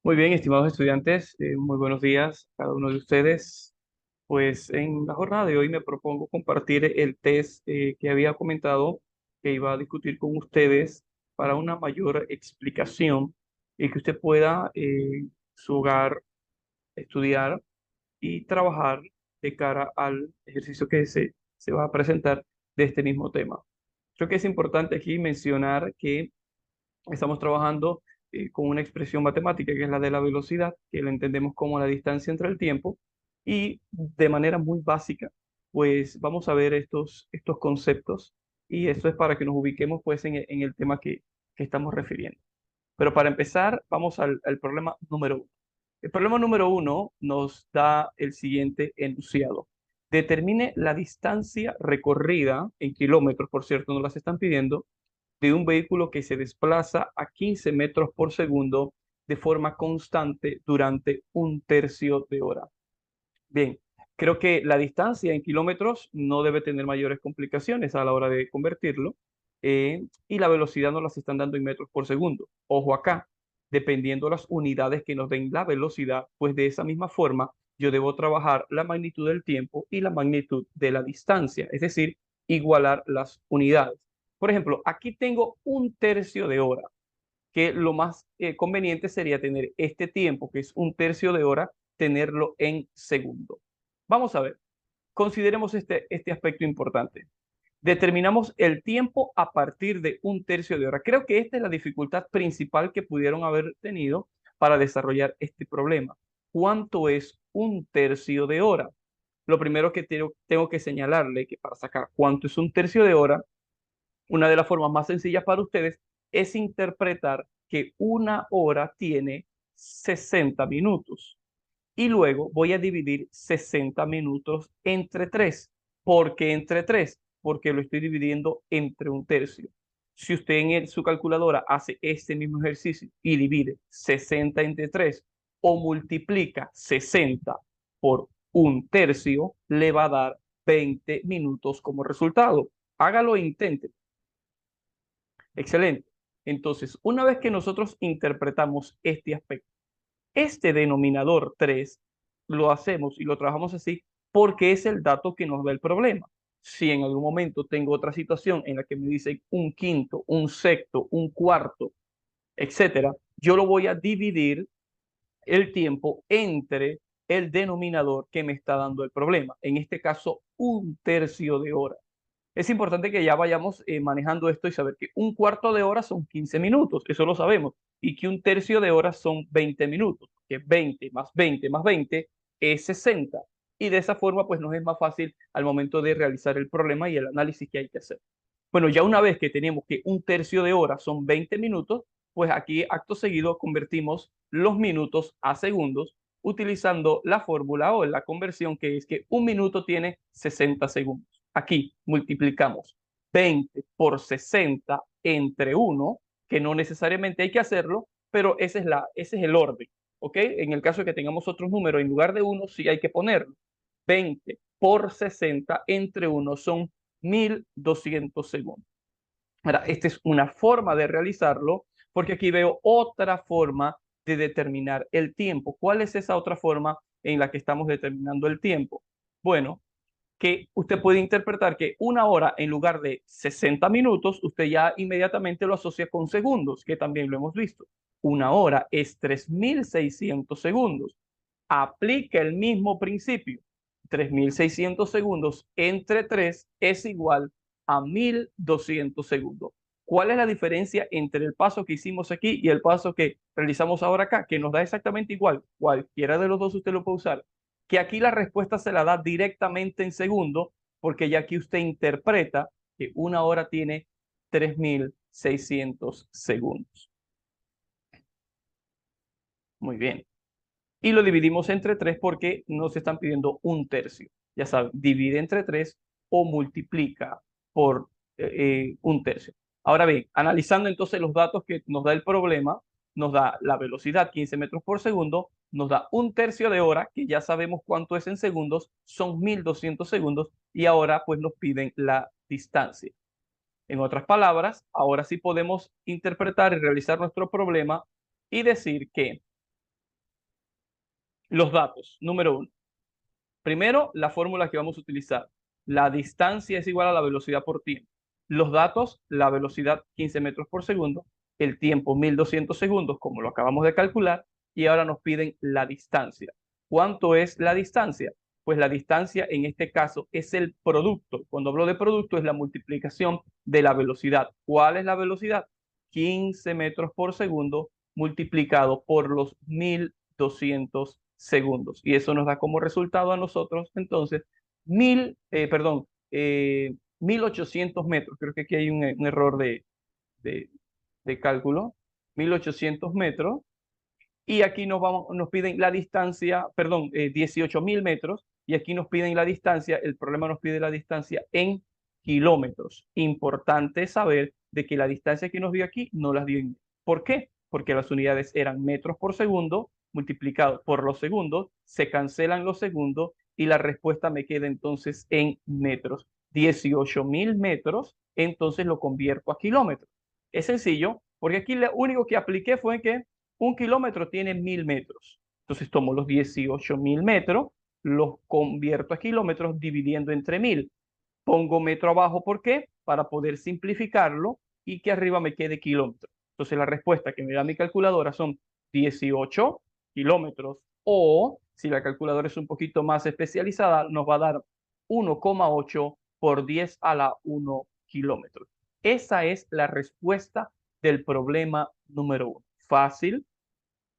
Muy bien, estimados estudiantes, muy buenos días a cada uno de ustedes. Pues en la jornada de hoy me propongo compartir el test que había comentado que iba a discutir con ustedes para una mayor explicación y que usted pueda en su hogar estudiar y trabajar de cara al ejercicio que se va a presentar de este mismo tema. Creo que es importante aquí mencionar que estamos trabajando con una expresión matemática que es la de la velocidad, que la entendemos como la distancia entre el tiempo, y de manera muy básica, pues vamos a ver estos conceptos, y esto es para que nos ubiquemos pues en el tema que estamos refiriendo. Pero para empezar, vamos al problema número uno. El problema número uno nos da el siguiente enunciado. Determine la distancia recorrida en kilómetros, por cierto, no las están pidiendo, de un vehículo que se desplaza a 15 metros por segundo de forma constante durante un tercio de hora. Bien, creo que la distancia en kilómetros no debe tener mayores complicaciones a la hora de convertirlo, y la velocidad nos las están dando en metros por segundo. Ojo acá, dependiendo las unidades que nos den la velocidad, pues de esa misma forma yo debo trabajar la magnitud del tiempo y la magnitud de la distancia, es decir, igualar las unidades. Por ejemplo, aquí tengo un tercio de hora, que lo más conveniente sería tener este tiempo, que es un tercio de hora, tenerlo en segundo. Vamos a ver, consideremos este aspecto importante. Determinamos el tiempo a partir de un tercio de hora. Creo que esta es la dificultad principal que pudieron haber tenido para desarrollar este problema. ¿Cuánto es un tercio de hora? Lo primero que tengo que señalarle que para sacar cuánto es un tercio de hora, una de las formas más sencillas para ustedes es interpretar que una hora tiene 60 minutos y luego voy a dividir 60 minutos entre 3. ¿Por qué entre 3? Porque lo estoy dividiendo entre un tercio. Si usted su calculadora hace este mismo ejercicio y divide 60 entre 3 o multiplica 60 por un tercio, le va a dar 20 minutos como resultado. Hágalo e intente. Excelente. Entonces, una vez que nosotros interpretamos este aspecto, este denominador 3 lo hacemos y lo trabajamos así porque es el dato que nos da el problema. Si en algún momento tengo otra situación en la que me dicen un quinto, un sexto, un cuarto, etcétera, yo lo voy a dividir el tiempo entre el denominador que me está dando el problema. En este caso, un tercio de hora. Es importante que ya vayamos manejando esto y saber que un cuarto de hora son 15 minutos, eso lo sabemos, y que un tercio de hora son 20 minutos, que 20 más 20 más 20 es 60. Y de esa forma, pues nos es más fácil al momento de realizar el problema y el análisis que hay que hacer. Bueno, ya una vez que tenemos que un tercio de hora son 20 minutos, pues aquí acto seguido convertimos los minutos a segundos utilizando la fórmula o la conversión que es que un minuto tiene 60 segundos. Aquí multiplicamos 20 por 60 entre 1, que no necesariamente hay que hacerlo, pero ese es el orden, ¿ok? En el caso de que tengamos otros números, en lugar de 1, sí hay que ponerlo. 20 por 60 entre 1 son 1200 segundos. Ahora, esta es una forma de realizarlo, porque aquí veo otra forma de determinar el tiempo. ¿Cuál es esa otra forma en la que estamos determinando el tiempo? Bueno, que usted puede interpretar que una hora en lugar de 60 minutos, usted ya inmediatamente lo asocia con segundos, que también lo hemos visto. Una hora es 3600 segundos. Aplica el mismo principio. 3600 segundos entre 3 es igual a 1200 segundos. ¿Cuál es la diferencia entre el paso que hicimos aquí y el paso que realizamos ahora acá? Que nos da exactamente igual. Cualquiera de los dos usted lo puede usar. Que aquí la respuesta se la da directamente en segundos, porque ya aquí usted interpreta que una hora tiene 3600 segundos. Muy bien. Y lo dividimos entre 3 porque nos están pidiendo un tercio. Ya saben, divide entre 3 o multiplica por un tercio. Ahora bien, analizando entonces los datos que nos da el problema, nos da la velocidad 15 metros por segundo, nos da un tercio de hora, que ya sabemos cuánto es en segundos, son 1200 segundos, y ahora pues nos piden la distancia. En otras palabras, ahora sí podemos interpretar y realizar nuestro problema y decir que Los datos, número uno. Primero, la fórmula que vamos a utilizar. La distancia es igual a la velocidad por tiempo. Los datos, la velocidad 15 metros por segundo, el tiempo 1200 segundos, como lo acabamos de calcular, y ahora nos piden la distancia. ¿Cuánto es la distancia? Pues la distancia en este caso es el producto. Cuando hablo de producto es la multiplicación de la velocidad. ¿Cuál es la velocidad? 15 metros por segundo multiplicado por los 1200 segundos. Y eso nos da como resultado a nosotros, entonces, 1800 metros. Creo que aquí hay un error de, de cálculo. 1800 metros. Y aquí nos piden la distancia, perdón, 18.000 metros. Y aquí nos piden la distancia, el problema nos pide la distancia en kilómetros. Importante saber de que la distancia que nos dio aquí no las dio en. ¿Por qué? Porque las unidades eran metros por segundo multiplicado por los segundos, se cancelan los segundos y la respuesta me queda entonces en metros. 18.000 metros, entonces lo convierto a kilómetros. Es sencillo, porque aquí lo único que apliqué fue que un kilómetro tiene 1000 metros. Entonces tomo los 18.000 metros, los convierto a kilómetros dividiendo entre 1000. Pongo metro abajo, ¿por qué? Para poder simplificarlo y que arriba me quede kilómetro. Entonces la respuesta que me da mi calculadora son 18 kilómetros, o si la calculadora es un poquito más especializada, nos va a dar 1,8 por 10 a la 1 kilómetros. Esa es la respuesta del problema número 1. Fácil,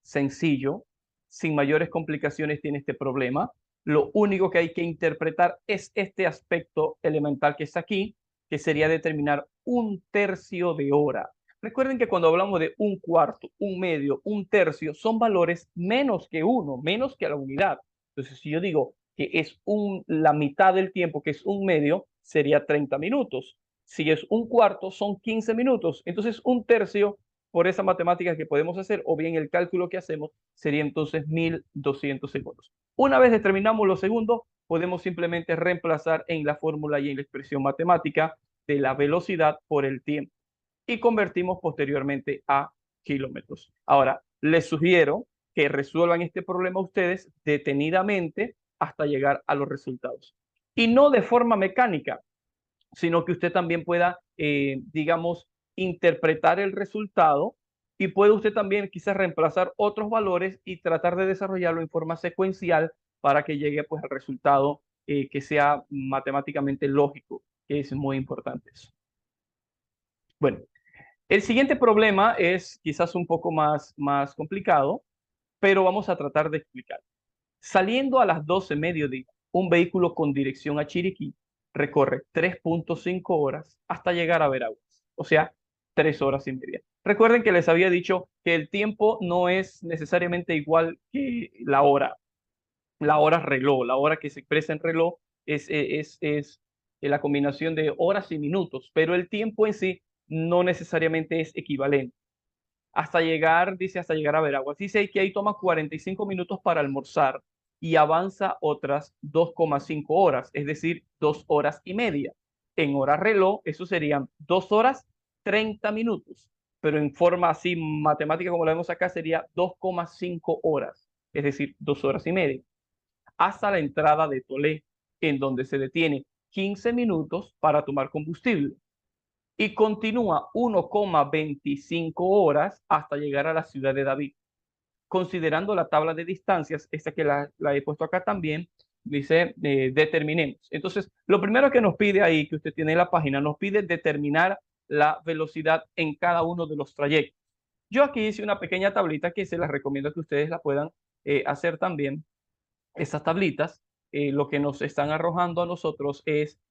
sencillo, sin mayores complicaciones tiene este problema. Lo único que hay que interpretar es este aspecto elemental que está aquí, que sería determinar un tercio de hora. Recuerden que cuando hablamos de un cuarto, un medio, un tercio, son valores menos que uno, menos que la unidad. Entonces, si yo digo que es la mitad del tiempo, que es un medio, sería 30 minutos. Si es un cuarto, son 15 minutos. Entonces, un tercio por esa matemática que podemos hacer, o bien el cálculo que hacemos, sería entonces 1200 segundos. Una vez determinamos los segundos, podemos simplemente reemplazar en la fórmula y en la expresión matemática de la velocidad por el tiempo y convertimos posteriormente a kilómetros. Ahora, les sugiero que resuelvan este problema ustedes detenidamente hasta llegar a los resultados. Y no de forma mecánica, sino que usted también pueda, digamos, interpretar el resultado y puede usted también quizás reemplazar otros valores y tratar de desarrollarlo en forma secuencial para que llegue pues al resultado que sea matemáticamente lógico, que es muy importante eso. Bueno, el siguiente problema es quizás un poco más complicado, pero vamos a tratar de explicar. Saliendo a las 12 mediodía, un vehículo con dirección a Chiriquí recorre 3.5 horas hasta llegar a Veraguas, o sea, 3 horas y media. Recuerden que les había dicho que el tiempo no es necesariamente igual que la hora reloj, la hora que se expresa en reloj es la combinación de horas y minutos, pero el tiempo en sí no necesariamente es equivalente hasta llegar, dice, hasta llegar a Veraguas. Dice que ahí toma 45 minutos para almorzar y avanza otras 2,5 horas, es decir, 2 horas y media. En hora reloj, eso serían 2 horas 30 minutos, pero en forma así matemática como la vemos acá sería 2,5 horas, es decir, 2 horas y media, hasta la entrada de Tolé, en donde se detiene 15 minutos para tomar combustible y continúa 1,25 horas hasta llegar a la ciudad de David. Considerando la tabla de distancias, esta que la he puesto acá también, dice determinemos. Entonces, lo primero que nos pide ahí, que usted tiene en la página, nos pide determinar la velocidad en cada uno de los trayectos. Yo aquí hice una pequeña tablita que se las recomiendo que ustedes la puedan hacer también. Esas tablitas, lo que nos están arrojando a nosotros es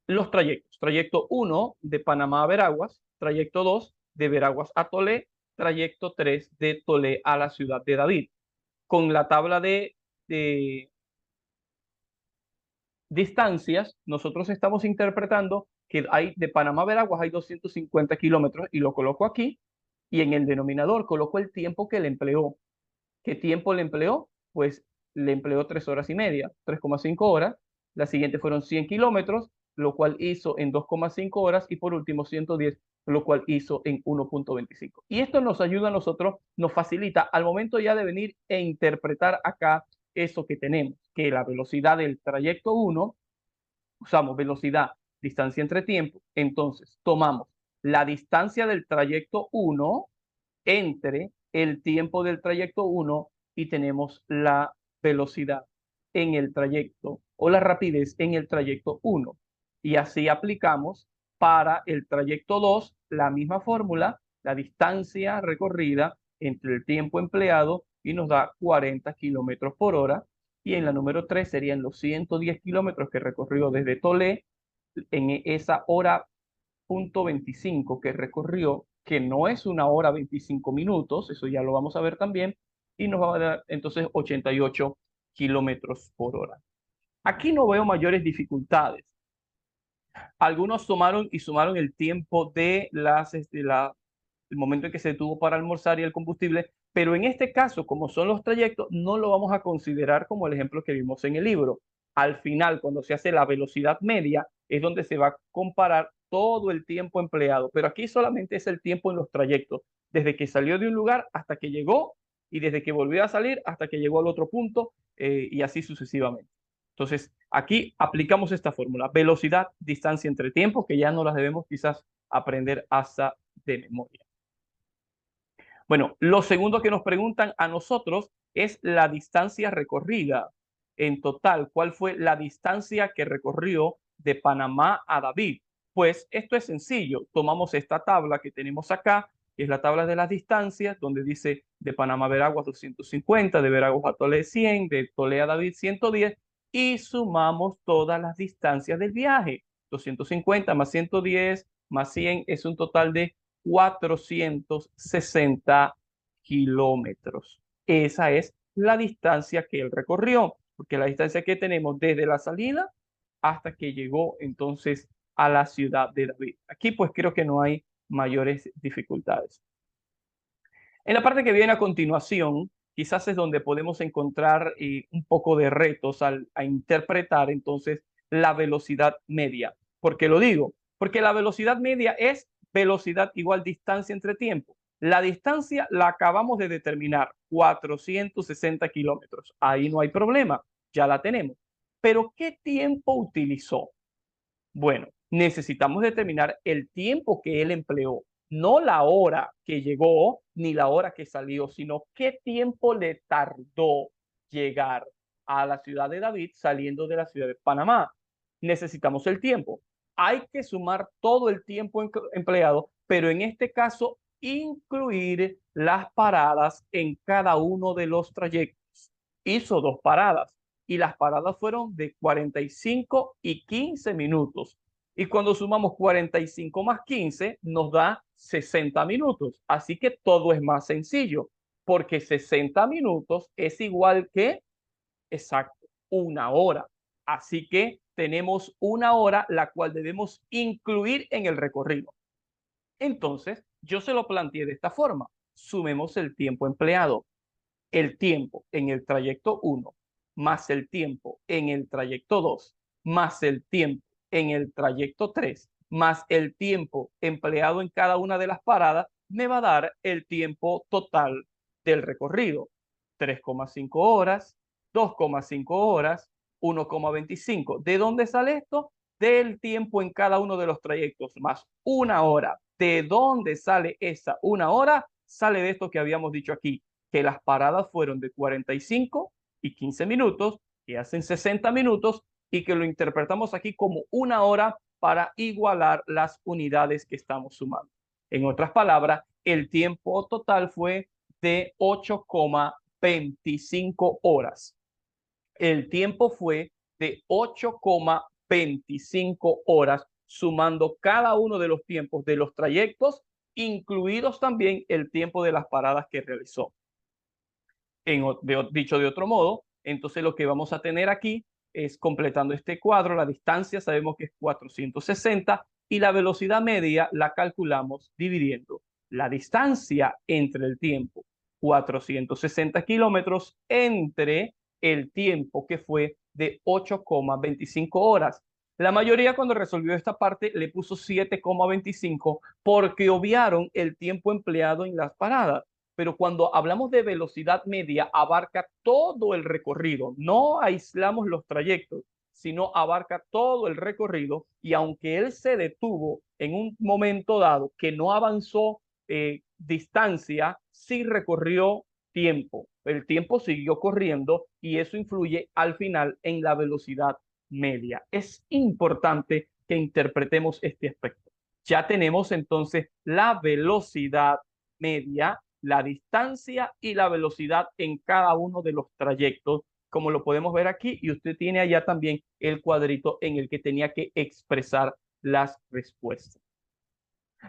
los trayectos. Trayecto 1 de Panamá a Veraguas, trayecto 2 de Veraguas a Tolé, trayecto 3 de Tolé a la ciudad de David. Con la tabla de distancias, nosotros estamos interpretando que hay de Panamá a Veraguas hay 250 kilómetros y lo coloco aquí y en el denominador coloco el tiempo que le empleó. ¿Qué tiempo le empleó? Pues le empleó 3 horas y media, 3,5 horas. La siguiente fueron 100 kilómetros, lo cual hizo en 2,5 horas y por último 110 lo cual hizo en 1.25. Y esto nos ayuda a nosotros, nos facilita al momento ya de venir e interpretar acá eso que tenemos, que la velocidad del trayecto 1, usamos velocidad, distancia entre tiempo, entonces tomamos la distancia del trayecto 1 entre el tiempo del trayecto 1 y tenemos la velocidad en el trayecto o la rapidez en el trayecto 1. Y así aplicamos para el trayecto 2 la misma fórmula, la distancia recorrida entre el tiempo empleado y nos da 40 kilómetros por hora. Y en la número 3 serían los 110 kilómetros que recorrió desde Tolé en esa hora punto 25 que recorrió, que no es una hora 25 minutos, eso ya lo vamos a ver también, y nos va a dar entonces 88 kilómetros por hora. Aquí no veo mayores dificultades. Algunos sumaron y sumaron el tiempo de el momento en que se detuvo para almorzar y el combustible, pero en este caso, como son los trayectos, no lo vamos a considerar como el ejemplo que vimos en el libro. Al final, cuando se hace la velocidad media, es donde se va a comparar todo el tiempo empleado, pero aquí solamente es el tiempo en los trayectos, desde que salió de un lugar hasta que llegó y desde que volvió a salir hasta que llegó al otro punto y así sucesivamente. Entonces, aquí aplicamos esta fórmula, velocidad, distancia entre tiempos, que ya no las debemos quizás aprender hasta de memoria. Bueno, lo segundo que nos preguntan a nosotros es la distancia recorrida. En total, ¿cuál fue la distancia que recorrió de Panamá a David? Pues esto es sencillo. Tomamos esta tabla que tenemos acá, que es la tabla de las distancias, donde dice de Panamá a Veraguas 250, de Veraguas a Tolé 100, de Tolé a David 110, y sumamos todas las distancias del viaje. 250 más 110 más 100 es un total de 460 kilómetros. Esa es la distancia que él recorrió, porque la distancia que tenemos desde la salida hasta que llegó entonces a la ciudad de David. Aquí pues creo que no hay mayores dificultades. En la parte que viene a continuación, quizás es donde podemos encontrar un poco de retos a interpretar entonces la velocidad media. ¿Por qué lo digo? Porque la velocidad media es velocidad igual distancia entre tiempo. La distancia la acabamos de determinar, 460 kilómetros. Ahí no hay problema, ya la tenemos. Pero ¿qué tiempo utilizó? Bueno, necesitamos determinar el tiempo que él empleó, no la hora que llegó ni la hora que salió, sino qué tiempo le tardó llegar a la ciudad de David saliendo de la ciudad de Panamá. Necesitamos el tiempo. Hay que sumar todo el tiempo empleado, pero en este caso incluir las paradas en cada uno de los trayectos. Hizo 2 paradas y las paradas fueron de 45 y 15 minutos. Y cuando sumamos 45 más 15 nos da 60 minutos. Así que todo es más sencillo, porque 60 minutos es igual que, exacto, una hora. Así que tenemos una hora, la cual debemos incluir en el recorrido. Entonces, yo se lo planteé de esta forma. Sumemos el tiempo empleado, el tiempo en el trayecto 1 más el tiempo en el trayecto 2 más el tiempo en el trayecto 3 más el tiempo empleado en cada una de las paradas me va a dar el tiempo total del recorrido. 3,5 horas, 2,5 horas, 1,25. ¿De dónde sale esto? Del tiempo en cada uno de los trayectos más una hora. ¿De dónde sale esa una hora? Sale de esto que habíamos dicho aquí, que las paradas fueron de 45 y 15 minutos, que hacen 60 minutos, y que lo interpretamos aquí como una hora para igualar las unidades que estamos sumando. En otras palabras, el tiempo total fue de 8,25 horas. El tiempo fue de 8,25 horas, sumando cada uno de los tiempos de los trayectos, incluidos también el tiempo de las paradas que realizó. Dicho de otro modo, entonces lo que vamos a tener aquí es, completando este cuadro, la distancia sabemos que es 460 y la velocidad media la calculamos dividiendo la distancia entre el tiempo, 460 kilómetros, entre el tiempo que fue de 8,25 horas. La mayoría cuando resolvió esta parte le puso 7,25 porque obviaron el tiempo empleado en las paradas. Pero cuando hablamos de velocidad media, abarca todo el recorrido. No aislamos los trayectos, sino abarca todo el recorrido. Y aunque él se detuvo en un momento dado que no avanzó distancia, sí recorrió tiempo. El tiempo siguió corriendo y eso influye al final en la velocidad media. Es importante que interpretemos este aspecto. Ya tenemos entonces la velocidad media, la distancia y la velocidad en cada uno de los trayectos, como lo podemos ver aquí, y usted tiene allá también el cuadrito en el que tenía que expresar las respuestas.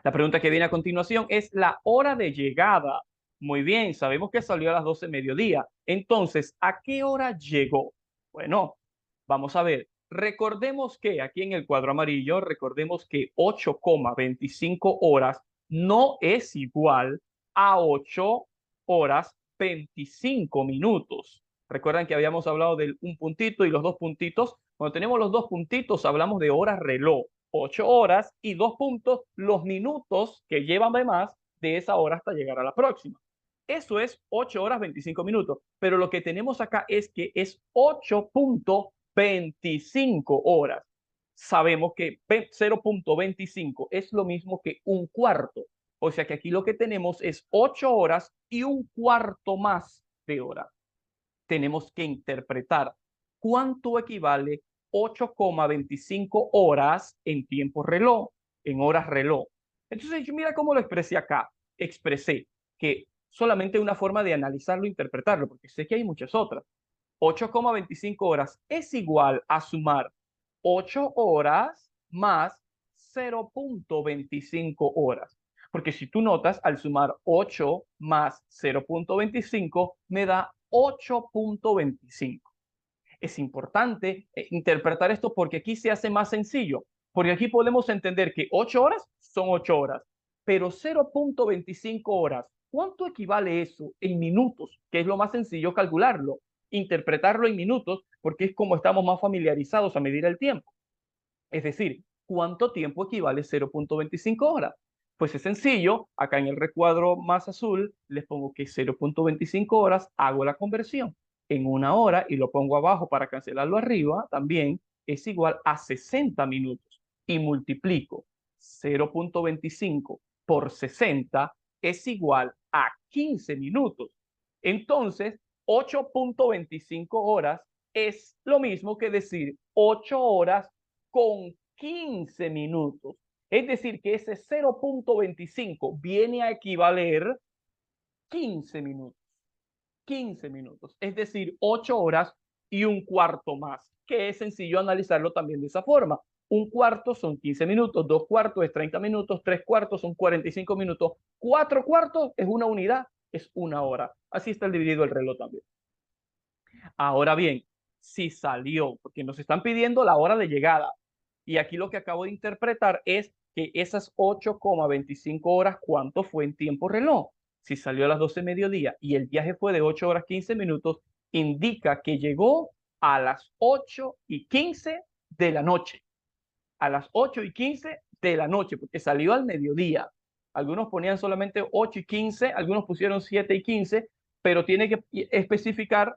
La pregunta que viene a continuación es la hora de llegada. Muy bien, sabemos que salió a las 12 mediodía. Entonces, ¿a qué hora llegó? Bueno, vamos a ver. Recordemos que aquí en el cuadro amarillo, recordemos que 8,25 horas no es igual a 8 horas 25 minutos. Recuerdan que habíamos hablado del un puntito y los dos puntitos. Cuando tenemos los dos puntitos, hablamos de hora reloj. 8 horas y 2 puntos los minutos que llevan de más de esa hora hasta llegar a la próxima. Eso es 8 horas 25 minutos, pero lo que tenemos acá es que es 8,25 horas. Sabemos que 0,25 es lo mismo que un cuarto, o sea que aquí lo que tenemos es 8 horas y un cuarto más de hora. Tenemos que interpretar cuánto equivale 8,25 horas en tiempo reloj, en horas reloj. Entonces, mira cómo lo expresé acá. Expresé que solamente una forma de analizarlo e interpretarlo, porque sé que hay muchas otras. 8,25 horas es igual a sumar 8 horas más 0,25 horas. Porque si tú notas, al sumar 8 más 0,25 me da 8,25. Es importante interpretar esto porque aquí se hace más sencillo, porque aquí podemos entender que 8 horas son 8 horas, pero 0,25 horas, ¿cuánto equivale eso en minutos? Que es lo más sencillo calcularlo, interpretarlo en minutos, porque es como estamos más familiarizados a medir el tiempo. Es decir, ¿cuánto tiempo equivale 0,25 horas? Pues es sencillo, acá en el recuadro más azul les pongo que 0,25 horas, hago la conversión en una hora y lo pongo abajo para cancelarlo arriba, también es igual a 60 minutos y multiplico 0,25 por 60 es igual a 15 minutos. Entonces, 8,25 horas es lo mismo que decir 8 horas con 15 minutos. Es decir, que ese 0,25 viene a equivaler 15 minutos. 15 minutos, es decir, 8 horas y un cuarto más, que es sencillo analizarlo también de esa forma. Un cuarto son 15 minutos, 2 cuartos es 30 minutos, 3 cuartos son 45 minutos, 4 cuartos es una unidad, es una hora. Así está dividido el reloj también. Ahora bien, si salió, porque nos están pidiendo la hora de llegada, y aquí lo que acabo de interpretar es que esas 8,25 horas, ¿cuánto fue en tiempo reloj? Si salió a las 12 mediodía y el viaje fue de 8 horas 15 minutos, indica que llegó a las 8:15 de la noche. A las 8:15 de la noche, porque salió al mediodía. Algunos ponían solamente 8:15, algunos pusieron 7:15, pero tiene que especificar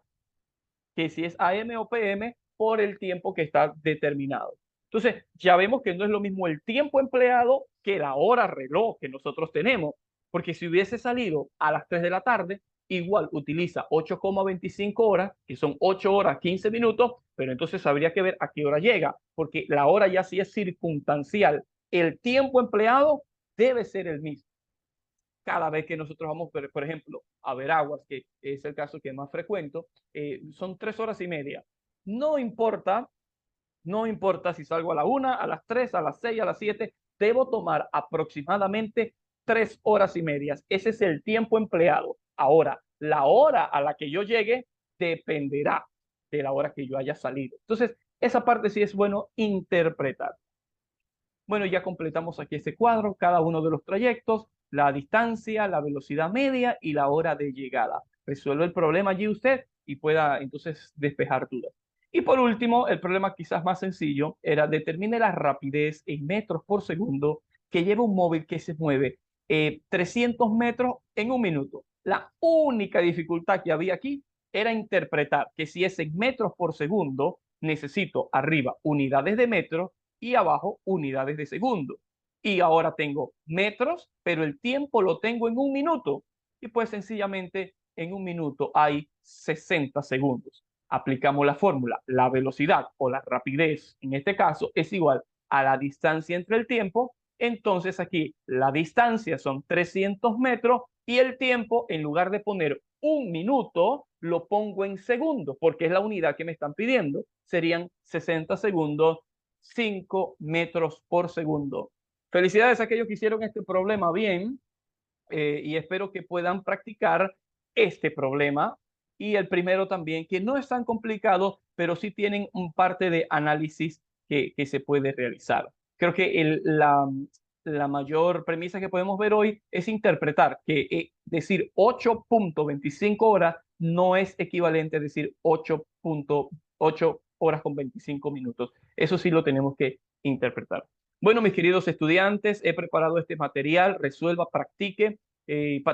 que si es AM o PM por el tiempo que está determinado. Entonces, ya vemos que no es lo mismo el tiempo empleado que la hora reloj que nosotros tenemos, porque si hubiese salido a las 3 de la tarde, igual utiliza 8,25 horas, que son 8 horas 15 minutos, pero entonces habría que ver a qué hora llega, porque la hora ya sí es circunstancial. El tiempo empleado debe ser el mismo cada vez que nosotros vamos, por ejemplo, a Veraguas, que es el caso que más frecuento, son 3 horas y media. No importa, no importa si salgo a la 1, a las 3, a las 6, a las 7, debo tomar aproximadamente 3 horas y media. Ese es el tiempo empleado. Ahora, la hora a la que yo llegue dependerá de la hora que yo haya salido. Entonces, esa parte sí es bueno interpretar. Bueno, ya completamos aquí este cuadro, cada uno de los trayectos, la distancia, la velocidad media y la hora de llegada. Resuelve el problema allí usted y pueda entonces despejar dudas. Y por último, el problema quizás más sencillo era determine la rapidez en metros por segundo que lleva un móvil que se mueve 300 metros en un minuto. La única dificultad que había aquí era interpretar que si es en metros por segundo, necesito arriba unidades de metro y abajo unidades de segundo. Y ahora tengo metros, pero el tiempo lo tengo en un minuto. Y pues sencillamente en un minuto hay 60 segundos. Aplicamos la fórmula, la velocidad o la rapidez en este caso es igual a la distancia entre el tiempo. Entonces aquí la distancia son 300 metros y el tiempo, en lugar de poner un minuto, lo pongo en segundos, porque es la unidad que me están pidiendo. Serían 60 segundos, 5 metros por segundo. Felicidades a aquellos que hicieron este problema bien, y espero que puedan practicar este problema. Y el primero también, que no es tan complicado, pero sí tienen un parte de análisis que se puede realizar. Creo que la mayor premisa que podemos ver hoy es interpretar que decir 8.25 horas no es equivalente a decir 8.8 horas con 25 minutos. Eso sí lo tenemos que interpretar. Bueno, mis queridos estudiantes, he preparado este material, resuelva, practique.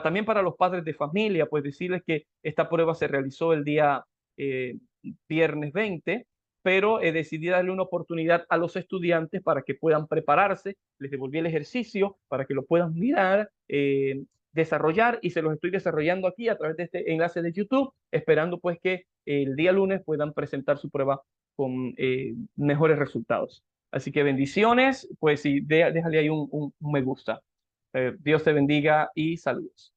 También para los padres de familia, pues decirles que esta prueba se realizó el día eh, viernes 20, pero decidí darle una oportunidad a los estudiantes para que puedan prepararse. Les devolví el ejercicio para que lo puedan mirar, desarrollar, y se los estoy desarrollando aquí a través de este enlace de YouTube, esperando pues que el día lunes puedan presentar su prueba con mejores resultados. Así que bendiciones, pues sí, déjale ahí un me gusta. Dios te bendiga y saludos.